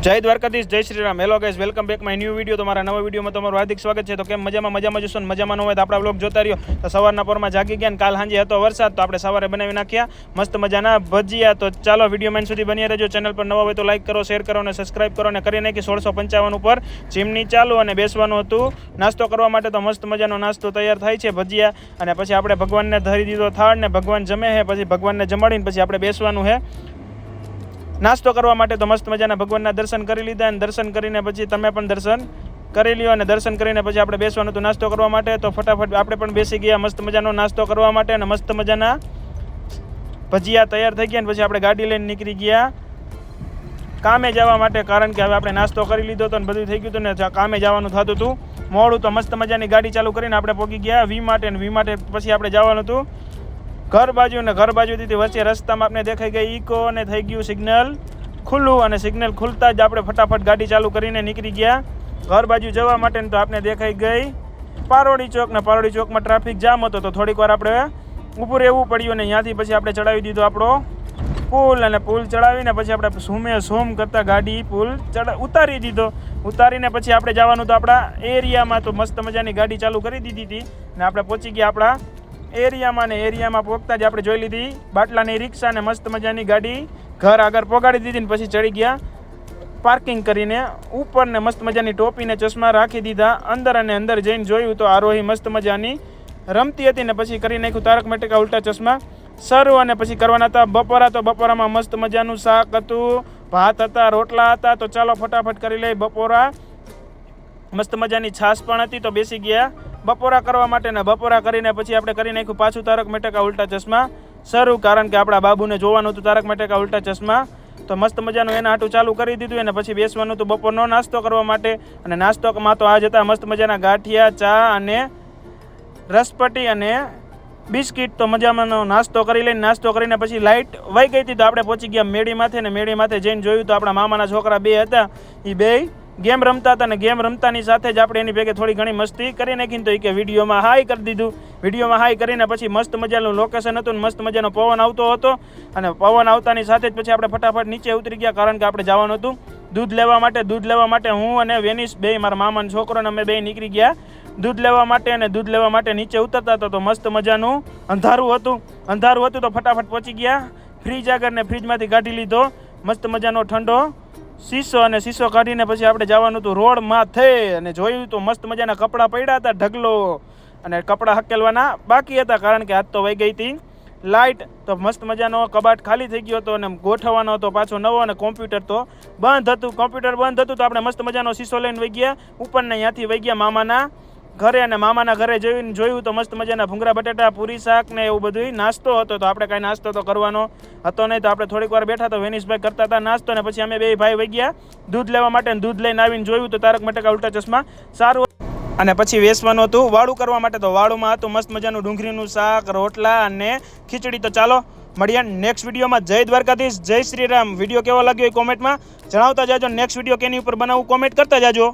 જય દ્વારકાધીશ, જય Shri Ram. Hello guys, welcome back my new video. તમારા નવા વિડીયોમાં તમારું હાર્દિક સ્વાગત છે. તો કેમ મજામાં જશો ને મજામાં ન હોય તો આપણા બ્લોગ જોતા રહ્યો. તો સવારના પોરમાં જાગી ગયા ને કાલ સાંજે હતો વરસાદ, તો આપણે સવારે બનાવી નાખ્યા મસ્ત મજાના ભજીયા. તો ચાલો વિડીયો મેન સુધી બની રહેજો. ચેનલ પર નવા હોય તો લાઈક કરો, શેર કરો અને સબસ્ક્રાઈબ કરો. અને કરી નાખી 1655 ઉપર ચીમની ચાલુ અને બેસવાનું હતું. નાસ્તો કરવા માટે તો મસ્ત મજાનો નાસ્તો તૈયાર થાય છે, ભજીયા. અને પછી આપણે ભગવાનને ધરી દીધો થાળ ને ભગવાન જમે છે. પછી ભગવાનને જમાડીને પછી આપણે બેસવાનું છે નાસ્તો કરવા માટે. તો મસ્ત મજાના ભગવાનના દર્શન કરી લીધા અને દર્શન કરીને પછી તમે પણ દર્શન કરી લ્યો. અને દર્શન કરીને પછી આપણે બેસવાનું હતું નાસ્તો કરવા માટે. તો ફટાફટ આપણે પણ બેસી ગયા મસ્ત મજાનો નાસ્તો કરવા માટે. અને મસ્ત મજાના ભજીયા તૈયાર થઈ ગયા. અને પછી આપણે ગાડી લઈને નીકળી ગયા કામે જવા માટે, કારણ કે હવે આપણે નાસ્તો કરી લીધો હતો અને બધું થઈ ગયું હતું ને કામે જવાનું થતું હતું મોડું. તો મસ્ત મજાની ગાડી ચાલુ કરીને આપણે પહોંચી ગયા વી માટે. અને વી માટે પછી આપણે જવાનું હતું ઘર બાજુ. ને ઘર બાજુથી વચ્ચે રસ્તામાં આપણે દેખાઈ ગઈ ઈકો અને થઈ ગયું સિગ્નલ ખુલ્લું. અને સિગ્નલ ખુલતા જ આપણે ફટાફટ ગાડી ચાલુ કરીને નીકળી ગયા ઘર બાજુ જવા માટે. તો આપણે દેખાઈ ગઈ પારોડી ચોક. ને પારોડી ચોકમાં ટ્રાફિક જામ હતો, તો થોડીક વાર આપણે ઊભું રહેવું પડ્યું. ને ત્યાંથી પછી આપણે ચડાવી દીધો આપણો પુલ. અને પુલ ચડાવીને પછી આપણે સોમ કરતા ગાડી પુલ ઉતારી દીધો. ઉતારીને પછી આપણે જવાનું તો આપણા એરિયામાં. તો મસ્ત મજાની ગાડી ચાલુ કરી દીધી હતી ને આપણે પહોંચી ગયા આપણા એરિયામાં. ને એરિયામાં પહોંચતા જ આપણે જોઈ લીધી બાટલાની રિક્ષા ને મસ્ત મજાની ગાડી ઘર આગળ પહોંચાડી દીધી. ને પછી ચડી ગયા પાર્કિંગ કરીને ઉપર. ને મસ્ત મજાની ટોપી ને ચશ્મા રાખી દીધા અંદર. અને અંદર જઈને જોયું તો આરોહી મસ્ત મજાની રમતી હતી. ને પછી કરી નાખ્યું તારક મહેતા કા ઉલ્ટા ચશ્મા શરૂ. અને પછી કરવાના હતા બપોરા. તો બપોરામાં મસ્ત મજાનું શાક હતું, ભાત હતા, રોટલા હતા. તો ચાલો ફટાફટ કરી લઈ બપોરા. મસ્ત મજાની છાશ પણ હતી. તો બેસી ગયા બપોરા કરવા માટે. ને બપોરા કરીને પછી આપણે કરી નાખ્યું પાછું તારક મહેતા કા ઉલ્ટા ચશ્મા શરૂ, કારણ કે આપણા બાબુને જોવાનું હતું તારક મહેતા કા ઉલ્ટા ચશ્મા. તો મસ્ત મજાનું એના હાટું ચાલુ કરી દીધું. અને પછી બેસવાનું હતું બપોરનો નાસ્તો કરવા માટે. અને નાસ્તોમાં તો આજ હતા મસ્ત મજાના ગાંઠિયા, ચા અને રસપટી અને બિસ્કિટ. તો મજામાંનો નાસ્તો કરી લઈને નાસ્તો કરીને પછી લાઇટ વહી ગઈ હતી. તો આપણે પહોંચી ગયા મેળી માથે. ને મેળી માથે જઈને જોયું તો આપણા મામાના છોકરા બે હતા, એ બે ગેમ રમતા હતા. ને ગેમ રમતાની સાથે જ આપણે એની ભેગે થોડી ઘણી મસ્તી કરી નાખીને તો એ કે વિડીયોમાં હાઈ કરી દીધું. વિડીયોમાં હાઈ કરીને પછી મસ્ત મજાનું લોકેશન હતું ને મસ્ત મજાનો પવન આવતો હતો. અને પવન આવતાની સાથે જ પછી આપણે ફટાફટ નીચે ઉતરી ગયા, કારણ કે આપણે જવાનું હતું દૂધ લેવા માટે. દૂધ લેવા માટે હું અને વેનિશ બે, મારા મામાનો છોકરો ને અમે બે નીકળી ગયા દૂધ લેવા માટે. અને દૂધ લેવા માટે નીચે ઉતરતા હતા તો મસ્ત મજાનું અંધારું હતું. તો ફટાફટ પહોંચી ગયા ફ્રીજ આગળ. ને ફ્રીજમાંથી કાઢી લીધો મસ્ત મજાનો ઠંડો શીશો. અને શીશો કાઢીને પછી આપણે જવાનું હતું રોડ માથે. અને જોયું તો મસ્ત મજાના કપડાં પડ્યા હતા ઢગલો. અને કપડાં હકેલવાના બાકી હતા, કારણ કે આજ તો વહી ગઈ હતી લાઇટ. તો મસ્ત મજાનો કબાટ ખાલી થઈ ગયો હતો અને ગોઠવવાનો હતો પાછો નવો. અને કોમ્પ્યુટર તો બંધ હતું. તો આપણે મસ્ત મજાનો શીશો લઈને વહી ગયા ઉપર. ને ત્યાંથી વહી ગયા મામાના ઘરે. અને મામાના ઘરે જોયું તો મસ્ત મજાના ભૂંગળા બટાટા, પૂરી શાક ને એવું બધું નાસ્તો હતો. તો આપણે કાંઈ નાસ્તો તો કરવાનો હતો નહીં. તો આપણે થોડીક વાર બેઠા તો વેનિશભાઈ કરતા હતા નાસ્તો. ને પછી અમે બે ભાઈ વહી ગયા દૂધ લેવા માટે. દૂધ લઈને આવીને જોયું તો તારક મહેતા કા ઉલ્ટા ચશ્મા સારું. અને પછી વેસવાનું હતું વાળું કરવા માટે. તો વાળુમાં હતું મસ્ત મજાનું ડુંગળીનું શાક, રોટલા અને ખીચડી. તો ચાલો મળીએ નેક્સ્ટ વિડીયોમાં. જય દ્વારકાધીશ, જય શ્રી રામ. વિડીયો કેવો લાગ્યો એ કોમેન્ટમાં જણાવતા જાજો. નેક્સ્ટ વિડીયો કેની ઉપર બનાવવું કોમેન્ટ કરતા જાજો.